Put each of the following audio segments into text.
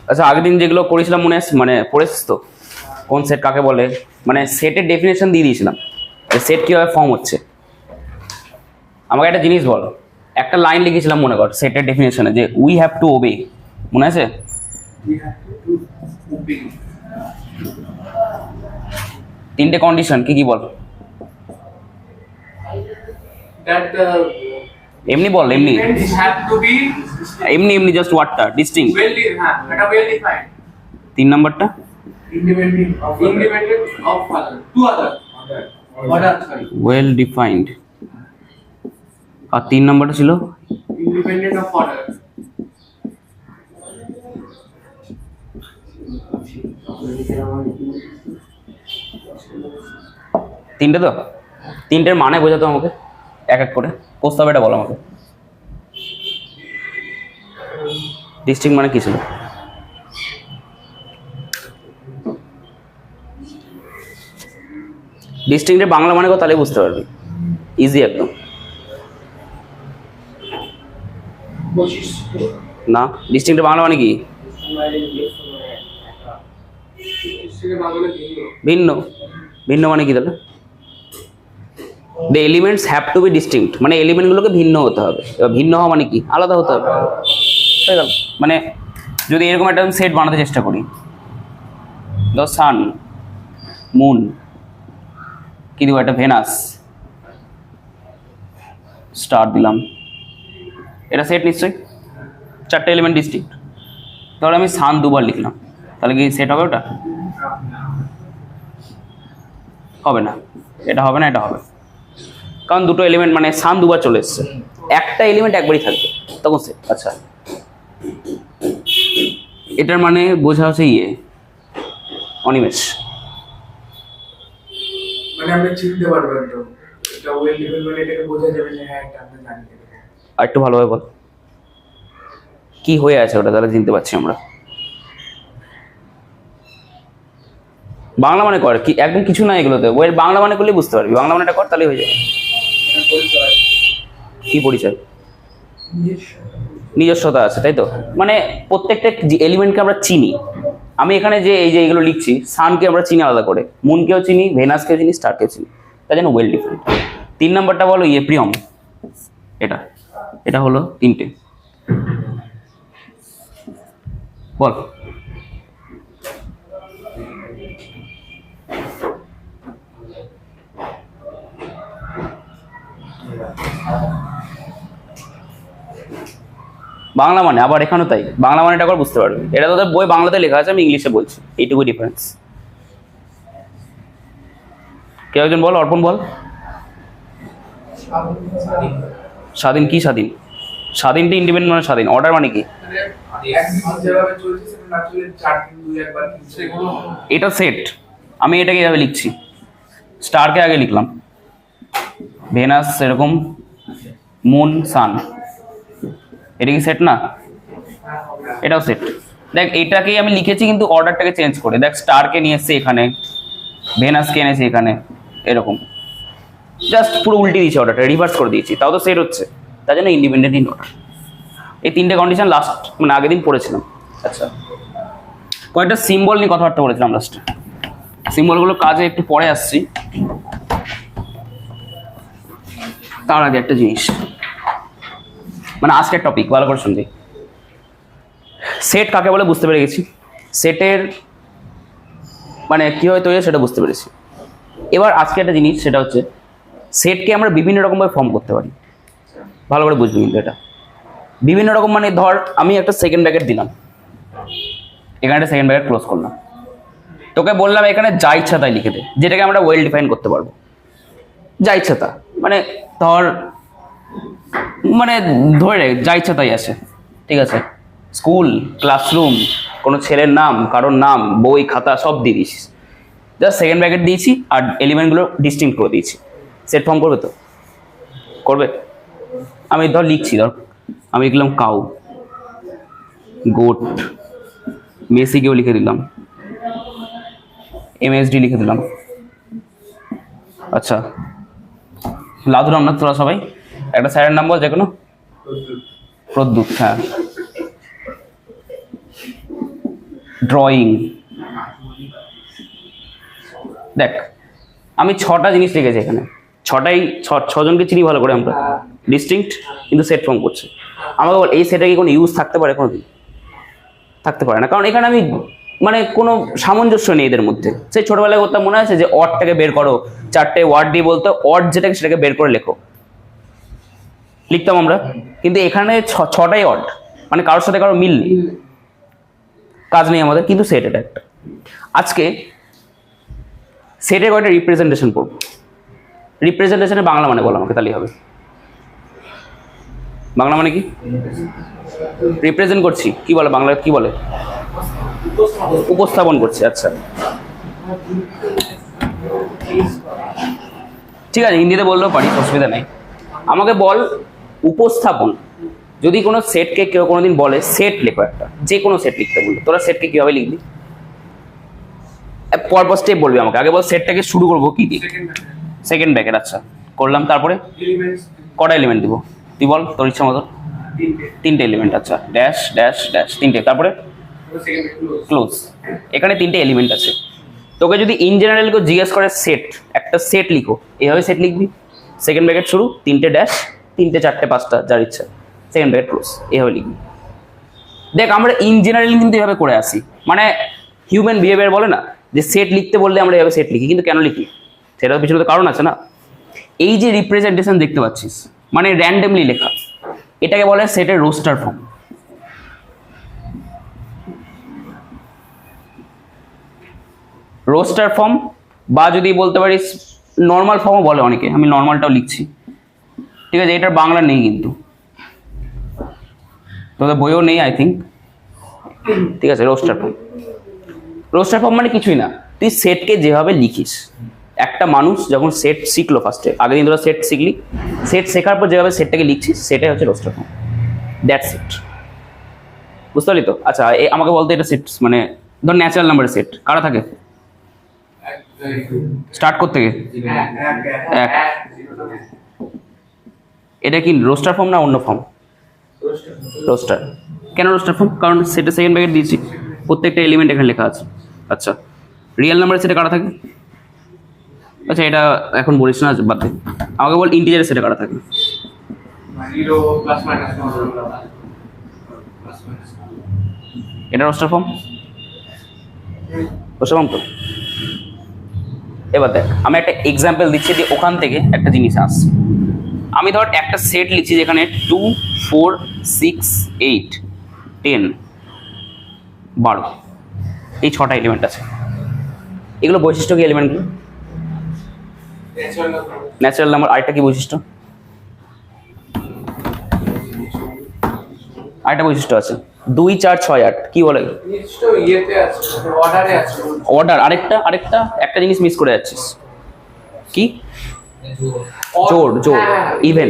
আচ্ছা, আগের দিন যেগুলো করেছিলাম মনে আছে, মানে পড়েছিস তো? কোন সেট কাকে বলে, মানে সেটের ডেফিনেশন দিয়ে দিয়েছিলাম, সেট কিভাবে ফর্ম হচ্ছে। আমাকে একটা জিনিস বল, একটা লাইন লিখেছিলাম মনে কর সেটের ডেফিনেশনে, যে উই হ্যাভ টু ওবে, মনে আছে? তিনটে কন্ডিশন কি কি বল? এমনি বল, এমনি এমনি এমনি জাস্ট ওয়ার্ডটা ডিস্টিংক্ট। তিন নাম্বারটা ওয়েল ডিফাইন্ড, আর তিন নাম্বারটা ছিল independent of order. তিনটে তো, তিনটের মানে বোঝাতো আমাকে এক এক করে, প্রস্তাবটা বল আমাকে। ডিস্ট্রিক্ট মানে কি ছিল? ডিস্ট্রিক্টের বাংলা মানে কথা তাহলে বুঝতে পারবি, ইজি একদম। না, ডিস্ট্রিক্টের বাংলা মানে কি? ভিন্ন। ভিন্ন মানে কি তাহলে? The elements have to be distinct, মানে এলিমেন্টগুলোকে ভিন্ন হতে হবে। এবার ভিন্ন হওয়া মানে কি? আলাদা হতে হবে। হয়ে গেল। মানে যদি এরকম একটা সেট বানাতে চেষ্টা করি, দ্য সান, মুন, কি দিব, একটা ভেনাস, স্টার দিলাম, এটা সেট নিশ্চয়ই, চারটে এলিমেন্ট ডিস্টিংক্ট। ধর আমি সান দুবার লিখলাম, তাহলে কি সেট হবে? ওটা হবে না, এটা হবে না, এটা হবে, কারণ দুটো এলিমেন্ট, মানে সান দুবার চলে এসছে, একটা এলিমেন্ট একবারই থাকবে, তখন সেট। আচ্ছা, এটার মানে বোঝা হচ্ছে অনিমেষ, মানে আমরা চিনতে পারবো একদম এটা ওয়েল লেভেল, মানে এটাকে বোঝা যাবে যে হ্যাঁ এটা আমরা জানি। আর একটু ভালোভাবে বল কি হয়ে আছে ওটা, তাহলে চিনতে পারছি আমরা। বাংলা মানে কর কি, একদম কিছু না এগুলোতে, ওয়ের বাংলা মানে করলেই বুঝতে পারবি, বাংলা মানেটা কর তাহলেই হয়ে যাবে। কি পরিচয়? নিজস্বতা আছে, তাই তো? মানে প্রত্যেকটা এলিমেন্টকে আমরা চিনি। আমি এখানে যে এই যে এইগুলো লিখছি, সানকে আমরা চিনি আলাদা করে, মুনকেও চিনি, ভেনাসকেও চিনি, স্টারকেও চিনি, তাই জন্য ওয়েল ডিফাইন্ড। তিন নম্বরটা বলো প্রিয়ম, এটা এটা হলো তিনটে, বল। বাংলা মানে আবার এখানেও তাই, বাংলা মানেটা আবার বুঝতে পারবি, এটা তোদের বই বাংলাতে লেখা আছে, আমি ইংলিশে বলছি, এইটুকু ডিফারেন্স। কেউ একজন বল, অর্পণ বল। স্বাধীন কি স্বাধীন? স্বাধীনটা ইন্ডিপেন্ডেন্ট মানে স্বাধীন, অর্ডার মানে কি? এটা সেট, আমি এটাকে এইভাবে লিখছি, স্টারকে আগে লিখলাম, ভেনাস এরকম, মুন, সান, এটা কি সেট না? এটাও সেট। দেখ এটাকেই আমি লিখেছি কিন্তু অর্ডারটাকে চেঞ্জ করে, দেখ স্টারকে নিয়ে এসছে এখানে, ভেনাসকে এনেছি এখানে, এরকম জাস্ট পুরো উল্টে দিয়েছি, অর্ডারটা রিভার্স করে দিয়েছি, তাও তো সেট হচ্ছে, তার জন্য ইন্ডিপেন্ডেন্ট ইন অর্ডার। এই তিনটে কন্ডিশন লাস্ট মানে আগের দিন পড়েছিলাম। আচ্ছা, কয়েকটা সিম্বল নিয়ে কথাবার্তা বলেছিলাম লাস্টে, সিম্বলগুলো কাজে একটু পরে আসছি। তার আগে একটা জিনিস, মানে আজকের টপিক ভালো করে শুনবি। সেট কাকে বলে বুঝতে পেরে গেছি, সেটের মানে কীভাবে তৈরি সেটা বুঝতে পেরেছি। এবার আজকে একটা জিনিস, সেটা হচ্ছে সেটকে আমরা বিভিন্ন রকমভাবে ফর্ম করতে পারি, ভালো করে বুঝবি কিন্তু এটা। বিভিন্ন রকম মানে ধর আমি একটা সেকেন্ড ব্র্যাকেট দিলাম, এখানে একটা সেকেন্ড ব্র্যাকেট ক্লোজ করলাম, তোকে বললাম এখানে যা ইচ্ছা তাই লিখে দে, যেটাকে আমরা ওয়েল ডিফাইন করতে পারবো, যা ইচ্ছা তা, মানে ধর মানে ধরে যা ইচ্ছা তাই আছে, ঠিক আছে? স্কুল, ক্লাসরুম, কোনো ছেলের নাম, কারোর নাম, বই, খাতা সব দিয়ে দিয়েছিস, জাস্ট সেকেন্ড ব্র্যাকেট দিয়েছি আর এলিমেন্টগুলো ডিস্টিংক্ট করে দিয়েছি, সেট ফর্ম করবে তো? করবে। আমি ধর লিখছি, ধর আমি লিখলাম কাউ, গোট, মেসিকেও লিখে দিলাম, MSD লিখে দিলাম। আচ্ছা, লাধুরাম না তোরা সবাই, একটা স্যারের নাম বল যে কোনো। প্রদ্যুৎ, হ্যাঁ ড্রয়িং। দেখ আমি 6টা জিনিস লিখেছি এখানে, ছজনকে চিনি ভালো করে আমরা, ডিস্টিংক্ট কিন্তু সেট ফর্ম করছে। আমাকে বল এই সেটে কি কোনো ইউজ থাকতে পারে? কোনোদিন থাকতে পারে না, কারণ এখানে আমি মানে কোনো সামঞ্জস্য নেই এদের মধ্যে। সেই ছোটবেলায় করতাম, মনে আছে যে অডটাকে বের করো, 4টে ওয়ার্ড দিয়ে বলতো অড যেটাকে সেটাকে বের করে লেখো, লিখতাম আমরা। কিন্তু এখানে 6টাই অড, মানে কারোর সাথে কারো মিল নেই, কাজ নেই আমাদের, কিন্তু সেট এটা একটা। আজকে সেটের কয়েকটা রিপ্রেজেন্টেশন পড়বো। রিপ্রেজেন্টেশনের বাংলা মানে বলো আমাকে, তাহলেই হবে। বাংলা মানে কি? রিপ্রেজেন্ট করছি, কি বলে বাংলা, কি বলে? উপস্থাপন করছি। আচ্ছা ঠিক আছে, হিন্দিতে বললেও পারি, অসুবিধা নেই। আমাকে বল উপস্থাপন, যদি কোনো সেটকে কেউ কোনোদিন বলে সেট লেখো, একটা যে কোনো সেট লিখতে বললো, তোরা সেটকে কিভাবে লিখবি? পরপর স্টেপ বলবি আমাকে। আগে বল সেটটাকে শুরু করবো কি দিয়ে? Second bracket. আচ্ছা করলাম, তারপরে কটা এলিমেন্ট দিব? তুই বল তোর ইচ্ছা মতো। 3টে এলিমেন্ট। আচ্ছা ড্যাশ ড্যাশ ড্যাশ 3টে, তারপরে ক্লোজ। এখানে 3টে এলিমেন্ট আছে। তোকে যদি ইন জেনারেল কেউ জিজ্ঞেস করে সেট, একটা সেট লিখো, এভাবে সেট লিখবি। সেকেন্ড ব্র্যাকেট শুরু, 3টে ড্যাশ, 3টে 4টে 5টা যার ইচ্ছা, সেকেন্ড ব্র্যাকেট ক্লোজ, এভাবে লিখবি। দেখ আমরা ইন জেনারেল কিন্তু এভাবে করে আসি, মানে হিউম্যান বিহেভিয়ার বলে না যে সেট লিখতে বললে আমরা এভাবে সেট লিখি, কিন্তু কেন লিখি সেটার পিছনে তো কারণ আছে না। এই যে রিপ্রেজেন্টেশন দেখতে পাচ্ছিস, মানে র্যান্ডমলি লেখা, এটাকে বলে সেটের রোস্টার ফর্ম। রোস্টার ফর্ম, বা যদি বলতে পারিস নর্মাল ফর্মও বলে অনেকে, আমি নর্মালটাও লিখছি, ঠিক আছে। এটার বাংলা নেই কিন্তু, তোদের বইও নেই আই থিঙ্ক, ঠিক আছে। রোস্টার ফর্ম, রোস্টার ফর্ম মানে কিছুই না, তুই সেটকে যেভাবে লিখিস, একটা মানুষ যখন সেট শিখলো ফার্স্টে, আগের দিন তোরা সেট শিখলি, সেট শেখার পর যেভাবে সেটটাকে লিখছিস সেটাই হচ্ছে রোস্টার ফর্ম, দ্যাটস ইট। বুঝতে পারলি তো? আচ্ছা আমাকে বলতে, এটা সেট মানে ধর ন্যাচারাল নাম্বারের সেট কারা থাকে? স্টার্ট করতে গিয়ে 1। এটা কি রোস্টার ফর্ম না অন্য ফর্ম? রোস্টার। কেন রোস্টার ফর্ম? কারণ সেটা সেকেন্ড ব্র্যাকেট দিয়েছি, প্রত্যেকটা এলিমেন্ট এখানে লেখা আছে। আচ্ছা রিয়েল নাম্বারের সেটে কারা থাকে? আচ্ছা এটা এখন বলিস না, বাদ দে। আমাকে বল ইন্টিজারের সেটে কারা থাকে? এটা রোস্টার ফর্ম, রোস্টার ফর্ম তো। এবার দেখ আমি একটা এক্সাম্পল দিচ্ছি যে ওখান থেকে একটা জিনিস আসছে। আমি ধর একটা সেট লিখছি যেখানে 2, 4, 6, 8, 10, 12 এই 6টা এলিমেন্ট আছে। এগুলো বৈশিষ্ট্য কি এলিমেন্টগুলো? Natural number. আরেকটা কি বৈশিষ্ট্য? আরেকটা বৈশিষ্ট্য আছে 2, 4, 6, 8 কি বলে? অর্ডার। আরেকটা একটা জিনিস মিস করে যাচ্ছিস, কি? জোড়। ইভেন।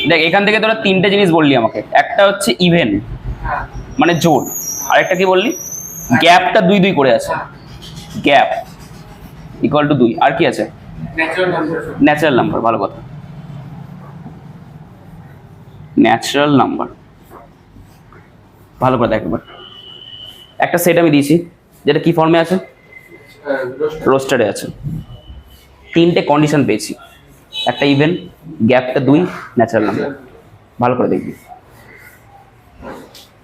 দেখ এখান থেকে তোরা 3টে জিনিস বললি আমাকে, একটা হচ্ছে ইভেন মানে জোড়, আরেকটা কি বললি? গ্যাপটা 2, 2 করে আছে, গ্যাপ ইকুয়াল টু 2। আর কি আছে? Natural number. ভালো কথা, ন্যাচারাল নাম্বার। ভালো করে দেখ একবার, একটা সেট আমি দিয়েছি যেটা কি ফর্মে আছে? রোস্টারে আছে। 3টে কন্ডিশন পেয়েছি, একটা ইভেন, গ্যাপটা 2, ন্যাচারাল নাম্বার। ভালো করে দেখবি।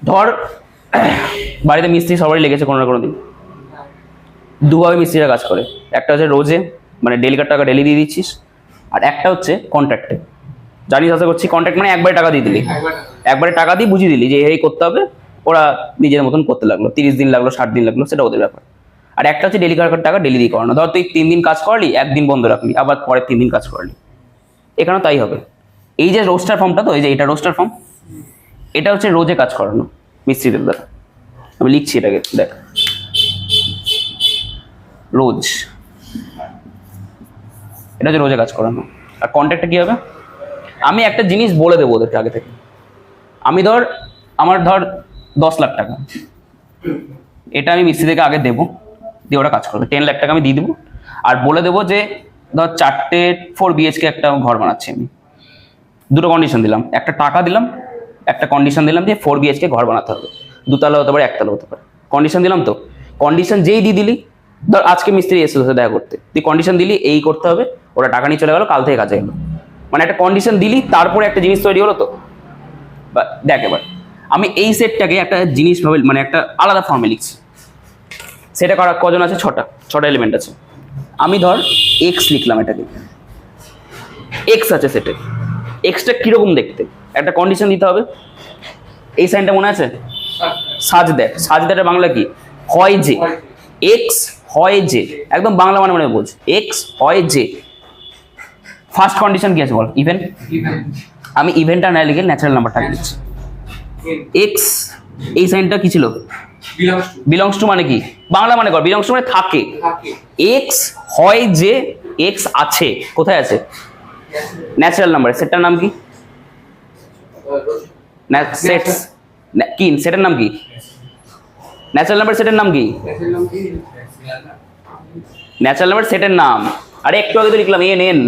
ধর বাড়িতে মিস্ত্রি সবারই লেগেছে কোনো না কোনো দিন, দুভাবে মিস্ত্রিরা কাজ করে। একটা হচ্ছে রোজে, মানে ডেলিকার টাকা ডেলি দিয়ে দিচ্ছিস, আর একটা হচ্ছে কন্ট্রাক্টে। জানিস আশা করছি কন্ট্রাক্ট মানে একবারে টাকা দিয়ে দিলি, একবারে টাকা দিয়ে বুঝিয়ে দিলি যে এই করতে হবে, ওরা নিজের মতন করতে লাগলো, 30 দিন লাগলো, 60 দিন লাগলো, সেটা ওদের ব্যাপার। আর একটা হচ্ছে ডেলিকার টাকা ডেলি দিয়ে করানো। ধর তুই 3 দিন কাজ করলি, 1 দিন বন্ধ রাখলি, আবার পরে 3 দিন কাজ করলি, এখানেও তাই হবে। এই যে রোস্টার ফর্মটা, তো এই যে এটা রোস্টার ফর্ম, এটা হচ্ছে রোজে কাজ করানো মিস্ত্রিদের দ্বারা। আমি লিখছি এটাকে, দেখ রোজ, এটা হচ্ছে রোজে কাজ করানো। আর কন্ট্রাক্টটা কি হবে? আমি একটা জিনিস বলে দেবো ওদেরকে আগে থেকে। আমি আমার 10 লাখ টাকা, এটা আমি মিস্ত্রি থেকে আগে দেবো, দিয়ে ওরা কাজ করবে। 10 লাখ টাকা আমি দিয়ে দেবো, আর বলে দেবো যে ধর 4টে 4 BHK একটা ঘর বানাচ্ছি আমি। 2টো কন্ডিশন দিলাম, একটা টাকা দিলাম, একটা কন্ডিশন দিলাম যে 4 BHK ঘর বানাতে হবে। দুতলা হতে পারে, একতলা হতে পারে। কন্ডিশন দিলাম তো, কন্ডিশন যেই দিয়ে দিলি, ধর আজকে মিস্ত্রি এসে তোর সাথে দেখা করতে, তুই কন্ডিশন দিলি এই করতে হবে, ওরা টাকা নিয়ে চলে গেল, কাল থেকে কাজে গেলো। মানে একটা কন্ডিশন দিলি, তারপরে একটা জিনিস তৈরি হলো তো। বা দেখ এবার আমি এই সেটটাকে একটা জিনিস ভাবে মানে একটা আলাদা ফর্মে লিখছি। সেটা কজন আছে? ছটা এলিমেন্ট আছে। আমি ধর এক্স লিখলাম, এটাকে এক্স আছে সেটে। এক্সটা কিরকম দেখতে, একটা কন্ডিশন দিতে হবে। এই সাইনটা মনে আছে? সাজদ্যাট। সাজদ্যাটের বাংলা কি? হয় যে। এক্স হয় যে, একদম বাংলা মানে বোঝ। এক্স হয় যে। ফার্স্ট কন্ডিশন কি আছে বল? ইভেন। আমি ইভেন্টটা না লিখে ন্যাচারাল নাম্বারটা লিখছি। এক্স এই সাইনটা কি ছিল? বিলংস টু মানে কি? বাংলা মানে কর, বিলংস টু মানে থাকে। এক্স হয় যে, এক্স আছে, কোথায় আছে? Natural number. সেটটার নাম কি? সেটস কি? সেটের নাম কি? ন্যাচারাল নাম্বার সেটের নাম কি? ন্যাচারাল নাম্বার সেটের নাম। আরে একটু আগে তো লিখলাম এন এন।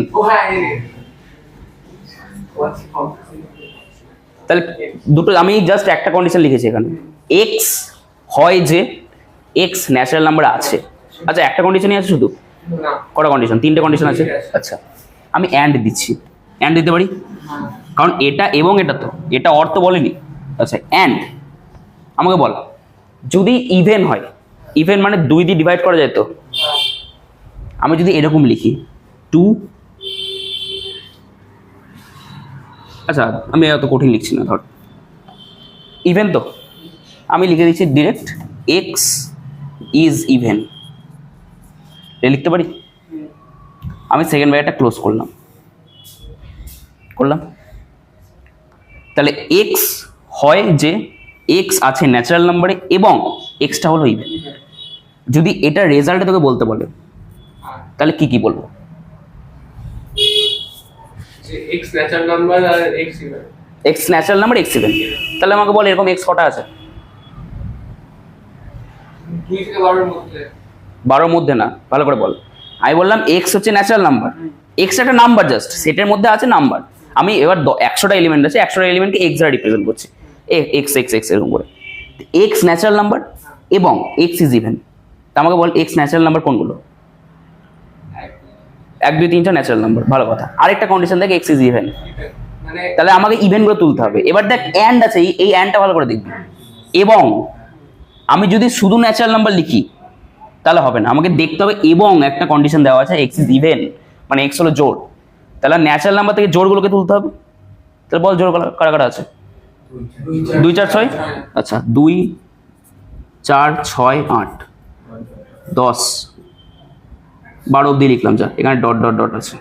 তাহলে দুটো আমি জাস্ট একটা কন্ডিশন লিখেছি এখানে, এক্স হয় যে, এক্স ন্যাচারাল নাম্বার আছে। আচ্ছা একটা কন্ডিশনই আছে শুধু? কটা কন্ডিশন? 3টে কন্ডিশন আছে। আচ্ছা আমি অ্যান্ড দিচ্ছি। অ্যান্ড দিতে পারি কারণ এটা এবং এটা তো, এটা অর্থ বলেনি। আচ্ছা অ্যান্ড আমাকে বল, যদি ইভেন হয়, ইভেন মানে 2 দিয়ে ডিভাইড করা যায় তো। আমি যদি এরকম লিখি 2, আচ্ছা আমি এত কঠিন লিখছি না, ধর ইভেন তো আমি লিখে দিচ্ছি ডিরেক্ট এক্স ইজ ইভেন, লিখতে পারি। আমি সেকেন্ড ব্র্যাকেটটা ক্লোজ করলাম। তাহলে এক্স হয় যে, এক্স আছে ন্যাচারাল নাম্বারে এবং এক্সটা হলো ইভেন। যদি এটা রেজাল্টে তোকে বলতে বলে তাহলে কি কি বলবো? এক্স ন্যাচারাল নাম্বার আর x even. X natural number, x even. তাহলে আমাকে বল এরকম এক্স কটা আছে? 2 থেকে 12 এর মধ্যে। 12 এর মধ্যে না, ভালো করে বল। আমি বললাম এক্স হচ্ছে ন্যাচারাল নাম্বার, এক্স একটা নাম্বার, জাস্ট সেটের মধ্যে আছে নাম্বার। আমি এবার 100টা এলিমেন্ট আছে, 100টা এলিমেন্টকে এক্স দ্বারা রিপ্রেজেন্ট করছি, এক্স এক্স এক্স এরকম করে। এক্স ন্যাচারাল নাম্বার এবং এক্স ইজ ইভেন। তা আমাকে বল এক্স ন্যাচারাল নাম্বার কোনগুলো? 1 2 3টা ন্যাচারাল নাম্বার, ভালো কথা। আরেকটা কন্ডিশন দেখ এক্স ইজ ইভেন, তাহলে আমাকে ইভেনগুলো তুলতে হবে। এবার দেখ অ্যান্ড আছে, এই অ্যান্ডটা ভালো করে দেখবি। এবং আমি যদি শুধু ন্যাচারাল নাম্বার লিখি তাহলে হবে না, আমাকে দেখতে হবে এবং একটা কন্ডিশন দেওয়া আছে এক্স ইজ ইভেন, মানে এক্স হলো জোড়। তাহলে ন্যাচারাল নাম্বার থেকে জোড়গুলোকে তুলতে হবে। তাহলে বল জোড় কারা কারা আছে? 2 4 6। আচ্ছা 2 4 6 8 10 12 অব্দি লিখলাম। যা এখানে ডট ডট ডট আছে,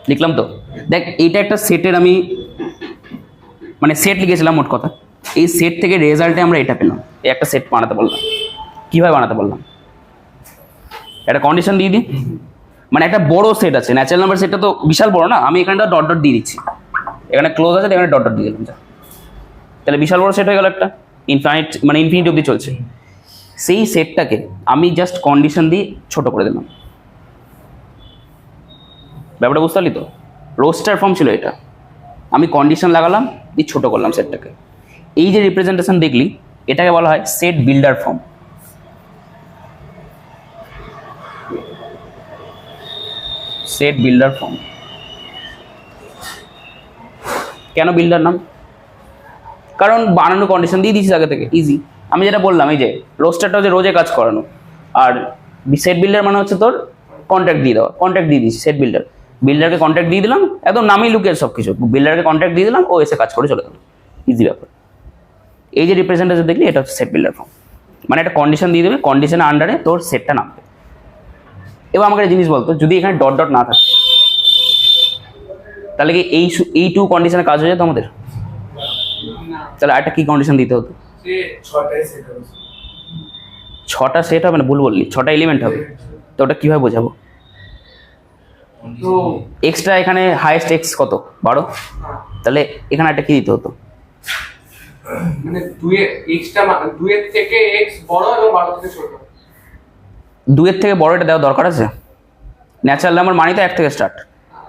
লিখলাম তো। দেখ এইটা একটা সেটের আমি মানে সেট লিখেছিলাম মোট কথা। এই সেট থেকে রেজাল্টে আমরা এটা পেলাম, এই একটা সেট বানাতে বললাম। কীভাবে বানাতে বললাম? একটা কন্ডিশন দিয়ে দিই, মানে একটা বড় সেট আছে, ন্যাচারাল নাম্বার সেটটা তো বিশাল বড় না। আমি এখানটা ডট ডট দিয়ে দিচ্ছি, এখানে ক্লোজ আছে, এখানে ডট ডট দিয়ে দিলাম। তাহলে বিশাল বড় সেট হয়ে গেল একটা, ইনফাইনিট মানে ইনফিনিটি অব্দি চলছে। সেই সেটটাকে আমি জাস্ট কন্ডিশন দিয়ে ছোট করে দিলাম। ব্যাপারটা বুঝতে পারলি তো? রোস্টার ফর্ম ছিল এটা, আমি কন্ডিশন লাগালাম দিয়ে ছোট করলাম সেটটাকে। এই যে রিপ্রেজেন্টেশন দেখলি, এটাকে বলা হয় set builder form. Set builder form. কেন বিল্ডার নাম? কারণ বানানো কন্ডিশন দিয়ে দিয়েছিস আগে থেকে, ইজি। আমি যেটা বললাম, এই যে রোস্টারটা হচ্ছে রোজে কাজ করানো, আর সেট বিল্ডার মানে হচ্ছে তোর কন্ট্রাক্ট দিয়ে দেওয়া। কন্ট্রাক্ট দিয়ে দিচ্ছি সেট বিল্ডার, বিল্ডারকে কন্ট্রাক্ট দিয়ে দিলাম, একদম নামই লুকিয়ে সব কিছু। বিল্ডারকে কন্ট্রাক্ট দিয়ে দিলাম, ও এসে কাজ করে চলে গেল, ইজি ব্যাপার। এই যে রিপ্রেজেন্টেশন দেখলি, এটা হচ্ছে সেট বিল্ডার ফর্ম। মানে একটা কন্ডিশন দিয়ে দেবে, কন্ডিশনের আন্ডারে তোর সেটটা নামবে। এবার আমাকে একটা জিনিস বলতো, যদি এখানে ডট ডট না থাকে তাহলে কি এই 2 কন্ডিশনে কাজ হয়ে যেত আমাদের? তাহলে আরেকটা কি কন্ডিশন দিতে হতো? 6টা সেট হবে না, ভুল বললি, 6টা এলিমেন্ট হবে। তো ওটা কীভাবে বোঝাবো? এক্সট্রা এখানে হাইয়েস্ট এক্স কত? 12। তাহলে এখানে একটা কি দিতে হতো? মানে 2 এর থেকে x বড় এবং 12 থেকে ছোট। 2 এর থেকে বড় এটা দেওয়া দরকার আছে? ন্যাচারাল নাম্বার মানে তো 1 থেকে স্টার্ট,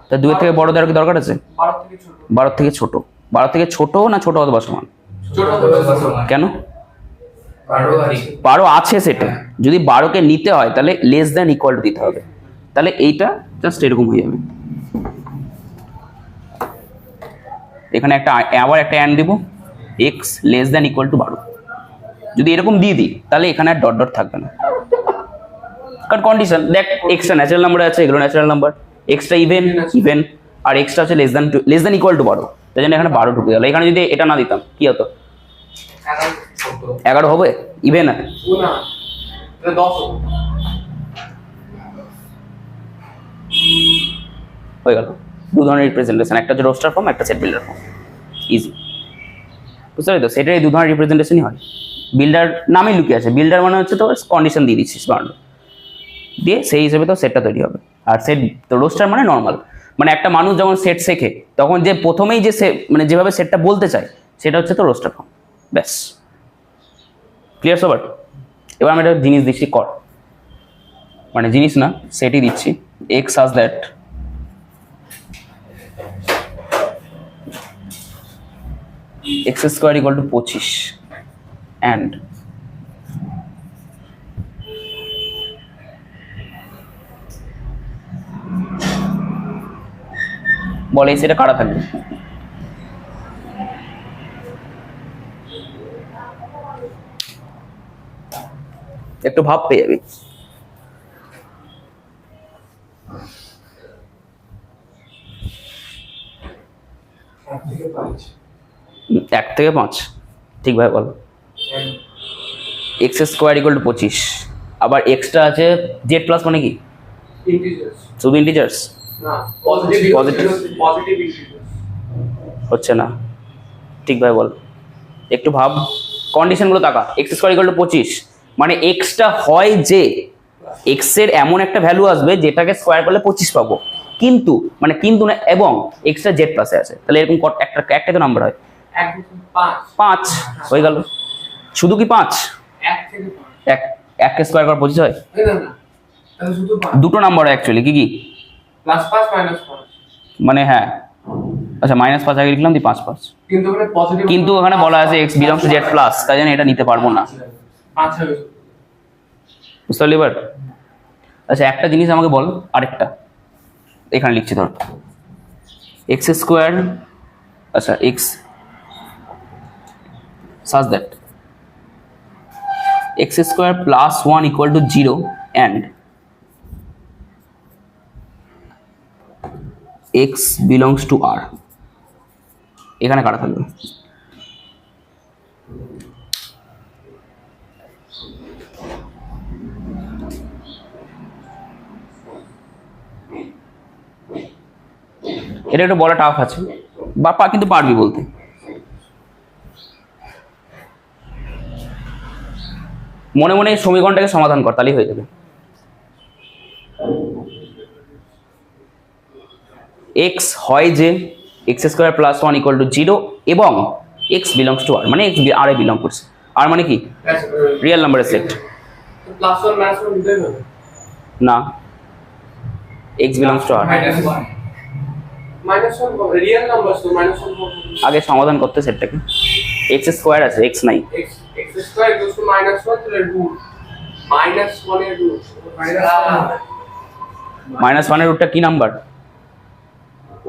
তাই 2 এর থেকে বড় দেওয়ার কি দরকার আছে? 12 থেকে ছোট। 12 থেকে ছোট। 12 থেকে ছোট না ছোট অথবা সমান? ছোট। ছোট কেন? 12 আছে। 12 আছে সেটে, যদি 12কে নিতে হয় তাহলে লেস দ্যান ইকুয়াল টু দিতে হবে, তাহলে এইটা জাস্ট এরকম হয়ে যাবে। এখানে একটা আবার একটা অ্যান্ড দিব, x less than equal to 12। যদি এরকম দিয়ে দিই তাহলে এখানে আর ডট ডট থাকবে না, কারণ কন্ডিশন দেখ এক্সট্রা ন্যাচারাল নাম্বার আছে, এগুলো natural number, extra even even, আর এক্সট্রা আছে লেস দ্যান ইকুয়াল টু 12, তাই জন্য এখানে 12 ঢুকে গেল। এখানে যদি এটা না দিতাম কি হতো? 11 হবে ইভেন। না, এটা 10 হয়ে গেল। দু ধরনের রিপ্রেজেন্টেশন, একটা হচ্ছে রোস্টার ফর্ম, একটা সেট বিল্ডার ফর্ম। ইজি, বুঝতে পারি তো? সেটার এই দু ধরনের রিপ্রেজেন্টেশনই হয়। বিল্ডার নামে লুকিয়ে আছে, বিল্ডার মানে হচ্ছে তো কন্ডিশন দিয়ে দিচ্ছিস বাড়লো দিয়ে, সেই হিসেবে তো সেটটা তৈরি হবে। আর সেট তো রোস্টার মানে নর্মাল, মানে একটা মানুষ যখন সেট শেখে তখন যে প্রথমেই যে মানে যেভাবে সেটটা বলতে চায় সেটা হচ্ছে তো রোস্টার ফর্ম। ব্যাস, ক্লিয়ার সবার? এবার আমি একটা জিনিস দিচ্ছি কর, মানে জিনিস না সেটই দিচ্ছি, এক্স আজ that x square equal to 25 and বলে সেটা কাটা থাকবে। একটু ভাব পেয়ে যাবি। থেকে 5 1 থেকে 5 ঠিকভাবে বল। এক্স স্কোয়ার ইকুয়াল টু 25, আবার এক্সট্রা আছে জেড প্লাস মানে কি? ইন্টিজার্স শুধু ইন্টিজার্স না, পজিটিভ Positive. পজিটিভ ইন্টিজার্স হচ্ছে না, ঠিকভাবে বল। একটু ভাব, কন্ডিশনগুলো তাকা। এক্স স্কোয়ার ইকুয়াল টু 25 মানে এক্সটা হয় যে এক্স এর এমন একটা ভ্যালু আসবে যেটাকে স্কোয়ার করলে 25 পাবো, কিন্তু মানে কিন্তু না, এবং এক্সট্রা জেড প্লাসে আছে, তাহলে এরকম একটা তো নাম্বার হয় 1 5 5 হয়ে গেল। শুধু কি 5? 1 থেকে 5 1 স্কোয়ার করা 25 হয়? না না, তাহলে শুধু 5 দুটো নাম্বার অ্যাকচুয়ালি কি কি +5 -5, মানে হ্যাঁ, আচ্ছা -5 আগে লিখলাম দি 5 কিন্তু ওখানে পজিটিভ, কিন্তু ওখানে বলা আছে x belongs to Z plus, তাই জন্য এটা নিতে পারবো না, 5 হবে। বুঝতে পারলি এবার? আচ্ছা একটা জিনিস আমাকে বল, আরেকটা এখানে লিখছি ধর এক্স স্কোয়ার, আচ্ছা x such that x square plus 1 equal to 0 and x belongs to R, এখানে কাটা থাকবে। এটা একটু বলা টাফ আছে, বাপা কিন্তু পারবি বলতে। মনে মনে সমীকরণটাকে সমাধান কর, তাহলেই হয়ে যাবে। এক্স হয় যে x square plus 1 equal to 0 এবং এক্স বিলংস টু আর, মানে এক্স আর এ বিলং করছে। আর মানে কি? রিয়েল নাম্বারের সেট। +1 -1 দিতেই হবে না, X belongs to R. -1 real number, তো -1 আগে সমাধান করতে সেটটাকে, এক্স স্কোয়ার আছে এক্স নাই, x স্কয়ার ইকুয়ালস টু -1 তাহলে রুট -1 এর রুট -1 এর রুটটা কি নাম্বার?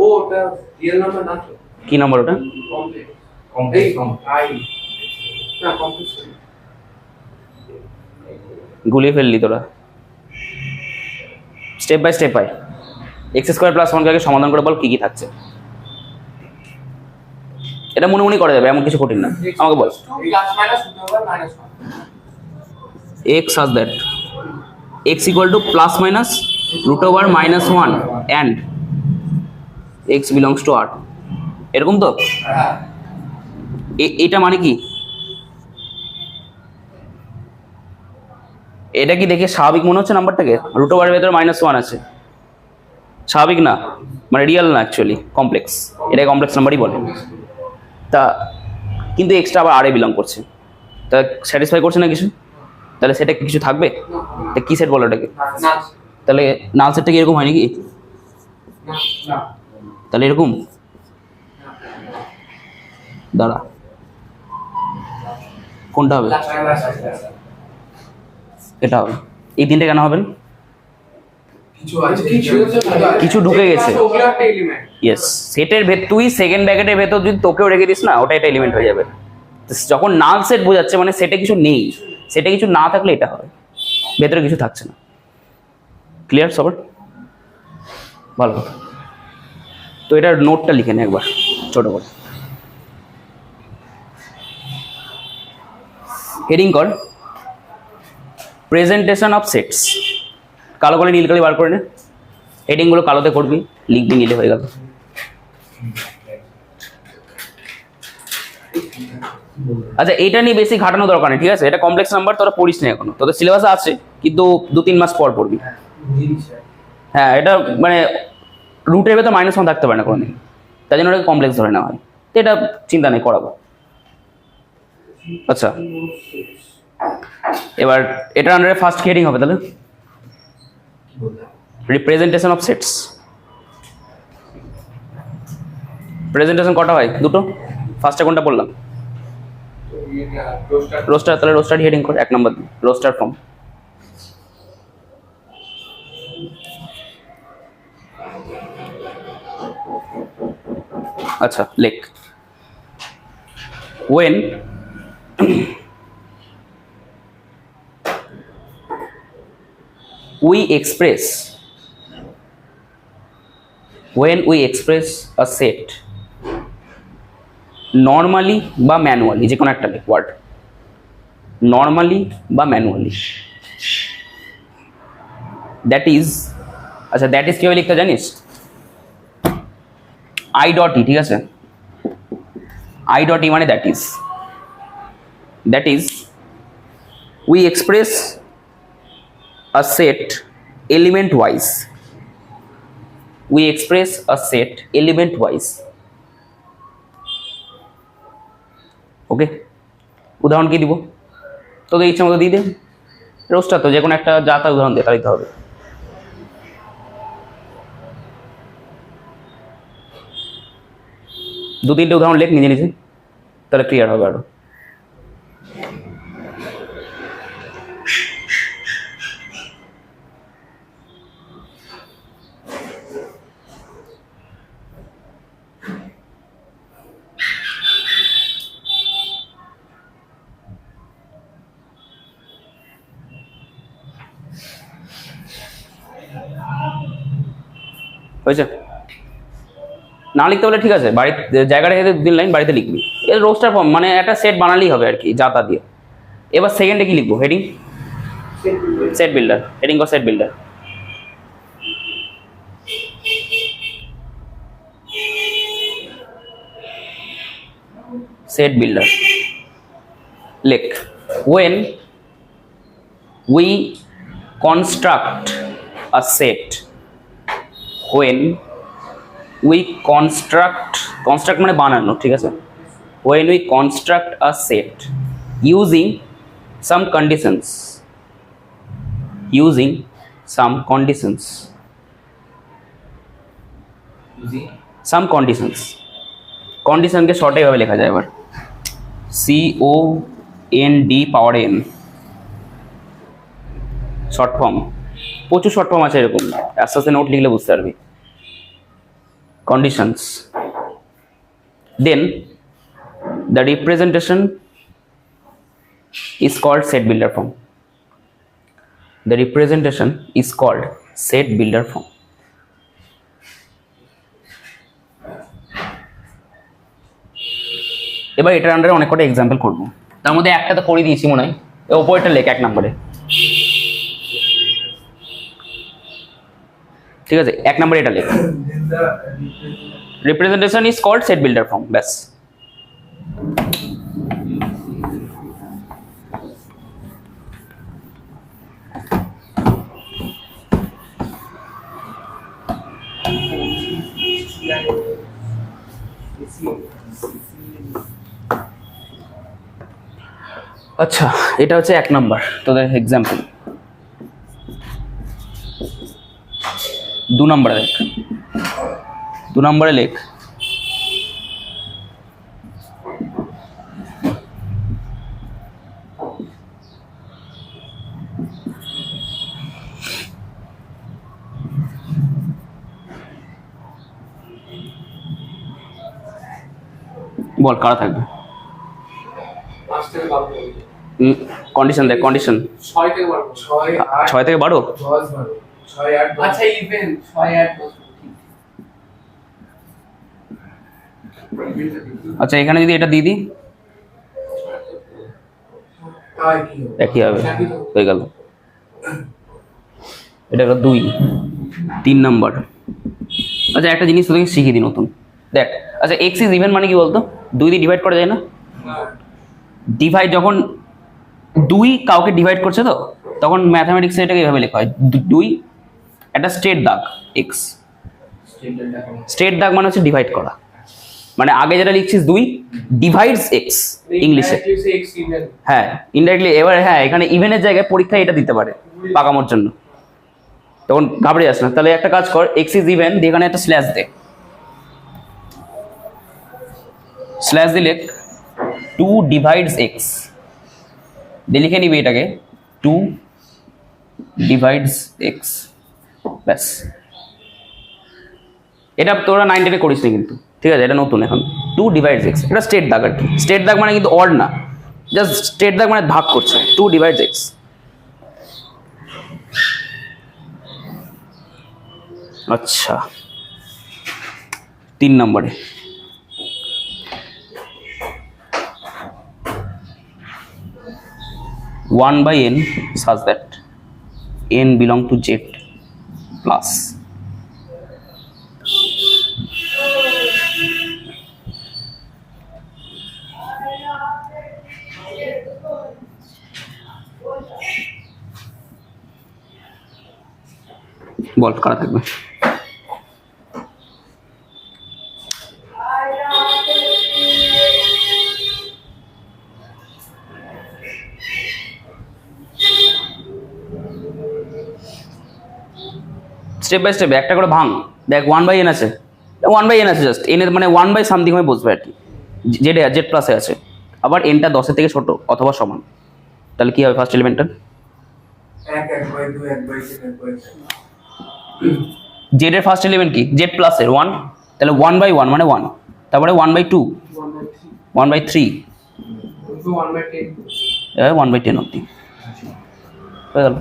ও ওটা রিয়েল নাম্বার না তো, কি নাম্বার ওটা? কমপ্লেক্স আই না কমপ্লেক্স গুলিয়ে ফেললি তোরা। স্টেপ বাই স্টেপ আয়, এক্স স্কোয়ার প্লাস 1 কে সমাধান করে বল কি কি থাকছে। এটা মনে মনে করা যাবে, এমন কিছু কঠিন না, আমাকে বল। প্লাস মাইনাস হতে হবে -1 x such that x equal to plus minus root over minus 1 and x belongs to R, এরকম তো? এটা মানে কি? এটা কি দেখে স্বাভাবিক মনে হচ্ছে নাম্বারটাকে? রুট ওভারের ভেতরে -1 আছে, স্বাভাবিক না, মানে রিয়েল না, অ্যাকচুয়ালি কমপ্লেক্স। এটাকে কমপ্লেক্স নাম্বারই বলে। তা কিন্তু এক্সট্রা আবার আর এ বিলং করছে, তা স্যাটিসফাই করছে না কিছু, তাহলে সেটা কিছু থাকবে? তা কি সেট বলো ওটাকে? না তাহলে নাল সেটটা কি এরকম হয় নাকি? না তাহলে এরকম দাঁড়া, কোনটা হবে? এটা হবে। এই তিনটে কেন হবে? কিছু আছে, কিছু ঢুকে গেছে। ওগুলো একটা এলিমেন্ট। ইয়েস, সেটের তুই সেকেন্ড ব্র্যাকেটের ভেতর যদি তোকেও রেখে দিস না, ওটা একটা এলিমেন্ট হয়ে যাবে। যখন নাল সেট বোঝাচ্ছে মানে সেটে কিছু নেই, সেটে কিছু না থাকলে এটা হবে, ভেতরে কিছু থাকছে না। ক্লিয়ার সবার? ভালো কথা। তো এটার নোটটা লিখে নে একবার ছোট করে। হেডিং কর প্রেজেন্টেশন অফ সেটস। কালো করে নীল কালি বার করে নে, হেডিংগুলো কালোতে করবি, লিখবি নীলে, হয়ে গেল। আচ্ছা, এটা নিয়ে বেশি ঘাটানো দরকার নেই, ঠিক আছে? এটা কমপ্লেক্স নাম্বার, তোরা পড়িস না এখনো, তোদের সিলেবাসে আছে কিন্তু 2-3 মাস পর পড়বি। হ্যাঁ, এটা মানে রুটের ভেতর -1 থাকতে পারে না কোনোদিন, তাই জন্য ওটাকে কমপ্লেক্স ধরে নেওয়া হয়। তো এটা চিন্তা নেই, করাবো। আচ্ছা, এবার এটার আন্ডারে ফার্স্ট হেডিং হবে তাহলে রিপ্রেজেন্টেশন অফ সেটস। প্রেজেন্টেশন কটা হয়? দুটো। ফার্স্টে কোনটা বললাম? রোস্টার। তাহলে রোস্টার হেডিং কর 1 নম্বর, রোস্টার ফর্ম। আচ্ছা, লেখ when we express a set normally বা ম্যানুয়ালি, যে কোনো একটা লেখ ওয়ার্ড, নর্মালি বা ম্যানুয়ালি, দ্যাট ইজ, আচ্ছা দ্যাট ইজ কীভাবে লিখতে জানিস? আই ডট ই, ঠিক আছে? আই ডট ই মানে that is we express a set element wise. We express a set element wise. ওকে, উদাহরণ কি দিব? তোদের ইচ্ছা মতো দিয়ে দে, রোস্টার তো যে কোনো একটা যা তা উদাহরণ দিয়ে দিতে হবে। দু তিনটে উদাহরণ লেখ নিজে নিজে, তাহলে ক্লিয়ার হবে আরো। হয়েছে? না লিখতে বলে ঠিক আছে, বাড়িতে জায়গা রেখে 2 লাইন বাড়িতে লিখবি। এর রোস্টার ফর্ম মানে একটা সেট বানালেই হবে আর কি, যা তা দিয়ে। এবার সেকেন্ডে কি লিখবো? Heading set builder. হেডিং কর সেট বিল্ডার। সেট বিল্ডার লেখ when we construct a set, when we construct মানে বানানো, ঠিক আছে? when we construct a set using some conditions, কন্ডিশনকে শর্টে এভাবে লেখা যায়। এবার COND পাওয়ার N, শর্ট ফর্ম। প্রচুর শর্ট ফর্ম আছে এরকম, আস্তে আস্তে নোট লিখলে বুঝতে পারবি। conditions, then the representation is called set builder form. The representation is called set builder form. এবার এটার আন্ডারে অনেক কটা এক্সাম্পল করবো, তার মধ্যে একটা তো করে দিয়েছি মনে হয়, ওপরটা লেখ 1 নম্বরে, ঠিক আছে? 1 নম্বরে এটা লেখ, representation is called set builder form, ব্যাস। আচ্ছা, এটা হচ্ছে 1 নম্বর তোদের এক্সাম্পল। 2 নম্বরে লেখ, 2 নম্বরে লেখ বল কারা থাকবে? 5 থেকে 12 কন্ডিশন দেখ, কন্ডিশন 6 থেকে 12 6 8 6 থেকে 12। 10 12 6 8 আচ্ছা ইভেন 6 8 আচ্ছা এখানে যদি এটা দিয়ে দিই তাই কি হবে? একই হবে, হয়ে গেল। এটা হলো 2, 3 নাম্বার। আচ্ছা একটা জিনিস তোদেরকে শিখিয়ে দিই নতুন, দেখ। আচ্ছা এক্স ইজ ইভেন মানে কি বলতো? 2 দিয়ে ডিভাইড করা যায় না? ডিভাইড যখন 2 কাউকে ডিভাইড করছে তো তখন ম্যাথামেটিক্সে এটাকে এভাবে লেখা হয়, 2 একটা স্ট্রেট দাগ এক্স। স্ট্রেট দাগ মানে হচ্ছে ডিভাইড করা, মানে আগে যেটা লিখছিস 2 ডিভাইডস এক্স ইংলিশে। x ইভেন হ্যাঁ ইনডাইরেক্টলি। এবার হ্যাঁ এখানে ইভেনের জায়গায় পরীক্ষায় এটা দিতে পারে পাকামোর জন্য, তখন ঘাবড়ে যাস না। তাহলে একটা কাজ কর, এক্স ইজ ইভেন দিয়ে এখানে একটা স্ল্যাশ দে। স্ল্যাশ দিলে 2 ডিভাইডস এক্স দিয়ে লিখে নিবি এটাকে 2 ডিভাইডস এক্স, ব্যাস। এটা তোরা 9 10-এ করিস নি কিন্তু, ঠিক আছে? এটা নতুন এখন 2 ডিভাইডস এক্স। এটা স্ট্রেট দাগ আর কি। স্ট্রেট দাগ মানে কিন্তু অড না, জাস্ট স্ট্রেট দাগ মানে ভাগ করছে। 2 ডিভাইডস এক্স। আচ্ছা 3 নম্বরে one by n such that n belong to z plus বল কারা থাকবে? স্টেপ বাই স্টেপ একটা করে ভাঙ। দেখ 1/n আছে, 1/n আছে, জাস্ট n এর মানে 1 বাই সামথিং হয়ে বসবে আর কি। জেড জেড প্লাসে আছে, আবার nটা 10 এর থেকে ছোট অথবা সমান। তাহলে কি হবে ফার্স্ট এলিমেন্টটা? 1 1 বাই 2 1 বাই 3 1 বাই 4। জেড এর ফার্স্ট এলিমেন্ট কি? জেড প্লাস এর 1, তাহলে 1/1 মানে 1, তারপরে 1/2 1/3 1/10 1/10 অবধি হয়ে গেল।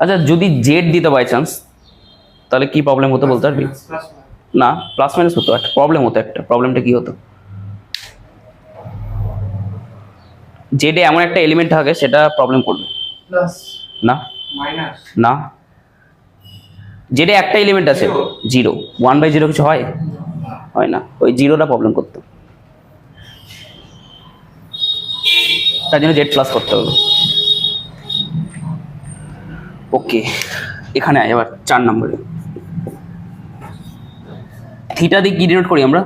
আচ্ছা যদি জেড দিত বাই চান্স তাহলে কি প্রবলেম হতো বলতে পারবি? না প্লাস মাইনাস হতো, একটা প্রবলেম হতো। একটা প্রবলেমটা কি হতো? জেডে এমন একটা এলিমেন্ট থাকে সেটা প্রবলেম করবে প্লাস না। মাইনাস না জেডে একটা এলিমেন্ট আছে 0, 1/0 কিছু হয়? হয় না, ওই জিরোটা প্রবলেম করতো। তার জন্য জেড প্লাস করতে হবে। ওকে এখানে আয় এবার 4 নম্বরে। থিটা দিয়ে কি ডিনোট করি আমরা?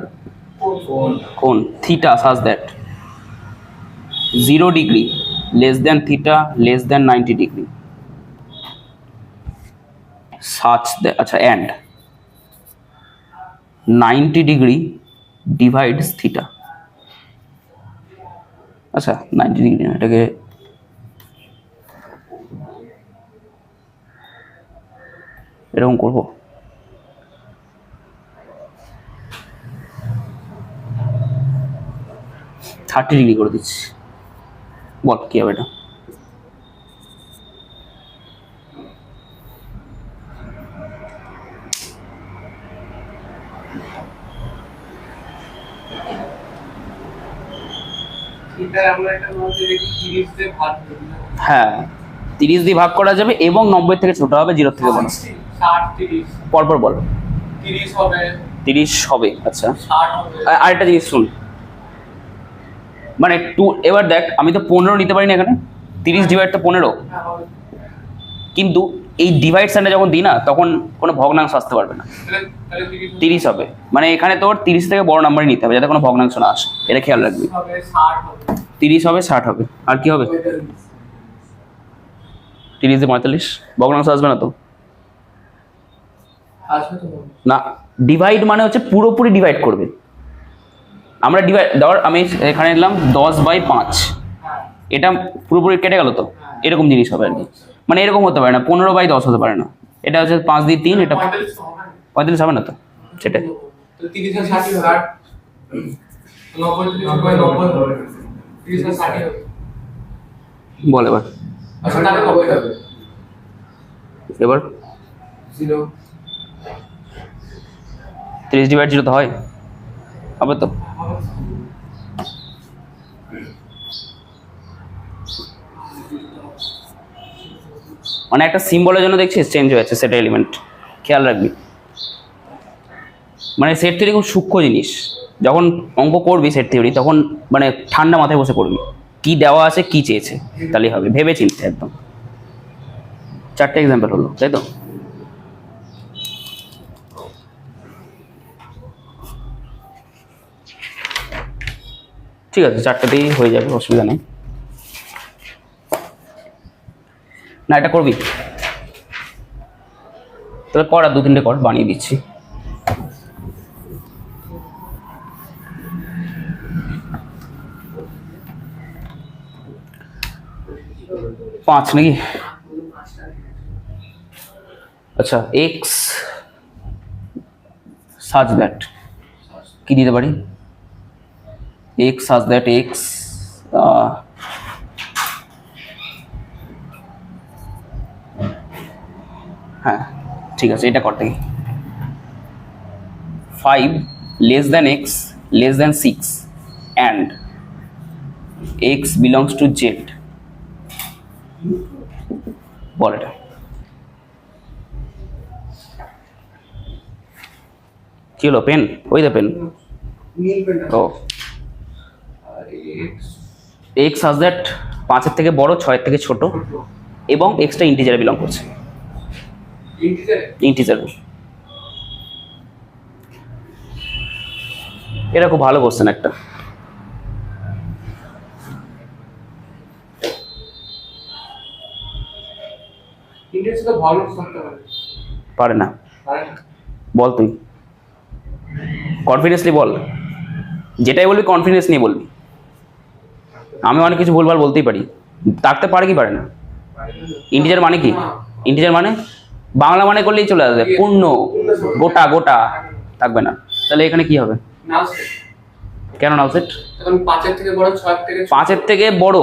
কোণ। Theta such that 0 degree less than theta less than 90 degree such that, আচ্ছা অ্যান্ড 90 ডিগ্রি ডিভাইডস থিটা। আচ্ছা 90 ডিগ্রি না, এটাকে এরকম করবো। থার্টি ডিগ্রি করে দিচ্ছি। বল কি হবে এটা? এটা আমরা একটা মধ্যে দেখি 30 দিয়ে ভাগ করি। হ্যাঁ 30 দিয়ে ভাগ করা যাবে এবং 90 থেকে ছোট হবে, 0 থেকে বড়। 60 30 পরপর বল। 30 হবে 30 হবে। আচ্ছা 60 হবে। আরেকটা জিনিস শুন, মানে এবার দেখ আমি তো 15 নিতে পারি না এখানে, 30 ডিভাইড তো 15, হ্যাঁ হবে। কিন্তু এই ডিভাইড সাইনটা যখন দিই না তখন কোনো ভগ্নাংশ আসতে পারবে না, তাহলে 30 হবে। মানে এখানে তোর 30 থেকে বড় নাম্বারই নিতে হবে যাতে কোনো ভগ্নাংশ না আসে, এটা খেয়াল রাখবি। হবে 60 হবে 30 হবে 60 হবে, আর কি হবে? 30 দিয়ে 45 ভগ্নাংশ আসবে না তো? আসবে তো। না ডিভাইড মানে হচ্ছে পুরোপুরি ডিভাইড করবে। আমরা ডিভাইড ধর আমি এখানে নিলাম 10/5, হ্যাঁ এটা পুরোপুরি কেটে গেল তো, এরকম জিনিস হবে আর কি। মানে এরকম হতে পারে না, 15/10 হতে পারে না। এটা হচ্ছে 5 দিয়ে 3, এটা 45 হবে না। 45 হবে না তো, সেটাই। তো তো 30 আর 60 হবে 90 30 হয় 90 30 আর 60 হবে বল এবার। আচ্ছা তাহলে 90 হবে এবার 0 30 ডিভাইড 0 তো হয়, হবে তো? মানে একটা সিম্বলের জন্য দেখছিস চেঞ্জ হয়েছে সেট এলিমেন্ট, খেয়াল রাখবি। মানে সেট থিওরি খুব সূক্ষ্ম জিনিস, যখন অঙ্ক করবি সেট থিওরি তখন মানে ঠান্ডা মাথায় বসে করবি, কি দেওয়া আছে কি চেয়েছে তাহলেই হবে, ভেবে চিন্তে একদম। 4টে এক্সাম্পল হলো, তাই তো? ঠিক আছে, 4টেতেই হয়ে যাবে, অসুবিধা নেই। না এটা করবি তাহলে কর, আর 2-3টে কর, বানিয়ে দিচ্ছি। পাঁচ নাকি? আচ্ছা, এক্স সাজ দ্যাট কি দিতে পারি? এক্স সাজ দ্যাট এক্স হ্যাঁ ঠিক আছে, এটা করতে কি 5 less than x less than 6 and x belongs to z, বল এটা। কি হলো? পেন? ওই দা পেন। নীল পেনটা ও আর x এক্স সাজ দ্যাট 5-এর থেকে বড়, 6-এর থেকে ছোট, এবং এক্সটা ইন্টিজারে বিলং করছে, ইন্টিজারে ইন্টিজার। এটা খুব ভালো কোশ্চেন একটা। ইন্টিজারে তো ভলিউম থাকতে পারে পারে না, পারে না বল তুই কনফিডেন্সলি বল, যেটাই বলবি কনফিডেন্স নিয়ে বলবি। আমি অনেক কিছু ভুলভাল বলতেই পারি, থাকতে পারে কি পারে না? ইন্টিজার মানে কি? ইন্টিজার মানে বাংলা মানে করলেই চলে আসবে, পূর্ণ, গোটা গোটা, থাকবে না। তাহলে এখানে কি হবে? Null set. কেন নাল সেট? তখন 5-এর থেকে বড় 6-এর থেকে ছোট। 5-এর থেকে বড়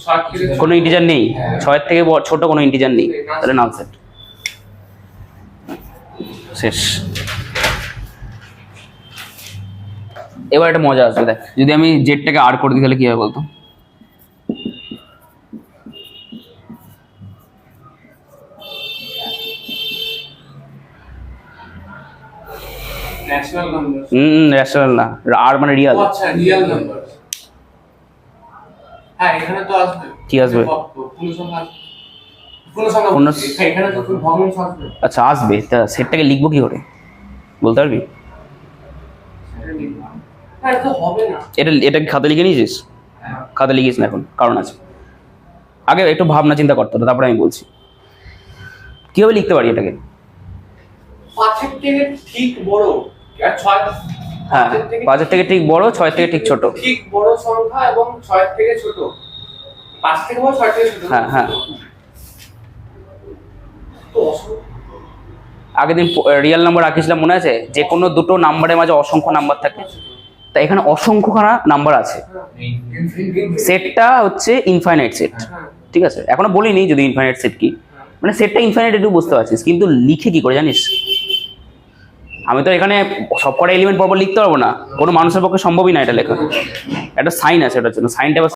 6 থেকে ছোট। কোনো ইন্টিজার নেই, 6-এর থেকে ছোট কোনো ইন্টিজার নেই, তাহলে নাল সেট। শেষ। এবার একটা মজা আসবে, দেখ যদি আমি জেডটাকে আর করে দিই তাহলে কি হবে বলতো? Natural number. রেশনাল না, আর মানে রিয়াল। আচ্ছা রিয়েল নাম্বার। হ্যাঁ এখানে তো আসবে। কি আসবে? পূর্ণ সংখ্যা আসবে। পূর্ণ সংখ্যা পূর্ণ- বলছি, এখানে তো ভগ্নাংশ আসবে। আচ্ছা আসবে, তা সেটটাকে লিখবো কি করে বলতে পারবি? সেটা লিখবো। হ্যাঁ এটা তো হবে না। এটা কি খাতা লিখে নিয়েছিস? খাতা লিখিস না এখন, কারণ আছে। আগে একটু ভাবনা চিন্তা করতে হবে, তারপরে আমি বলছি কিভাবে লিখতে পারি এটাকে। 5-এর থেকে ঠিক বড় আর 6 হ্যাঁ, 5-এর থেকে ঠিক বড়, 6-এর থেকে ঠিক ছোট। ঠিক বড় সংখ্যা এবং 6-এর থেকে ছোট। 5 থেকে বড় 6 থেকে ছোট। হ্যাঁ হ্যাঁ, তো অসংখ্য। আগের দিন রিয়েল নাম্বার রাখিছিলাম মনে আছে, যে কোনো দুটো নাম্বারের মাঝে অসংখ্য নাম্বার থাকে, তা এখানে অসংখ্যখানা নাম্বার আছে। সেটটা হচ্ছে ইনফাইনাইট সেট, ঠিক আছে? এখনো বলিনি যদি ইনফাইনাইট সেট কি, মানে সেটটা ইনফাইনাইট একটু বুঝতে পারছিস, কিন্তু লিখে কি করে জানিস? আমি তো এখানে সবকটা এলিমেন্ট পরপর লিখতে পারবো না, কোনো মানুষের পক্ষে সম্ভবই না এটা লেখা। একটা সাইন আছে এটার জন্য, সাইনটা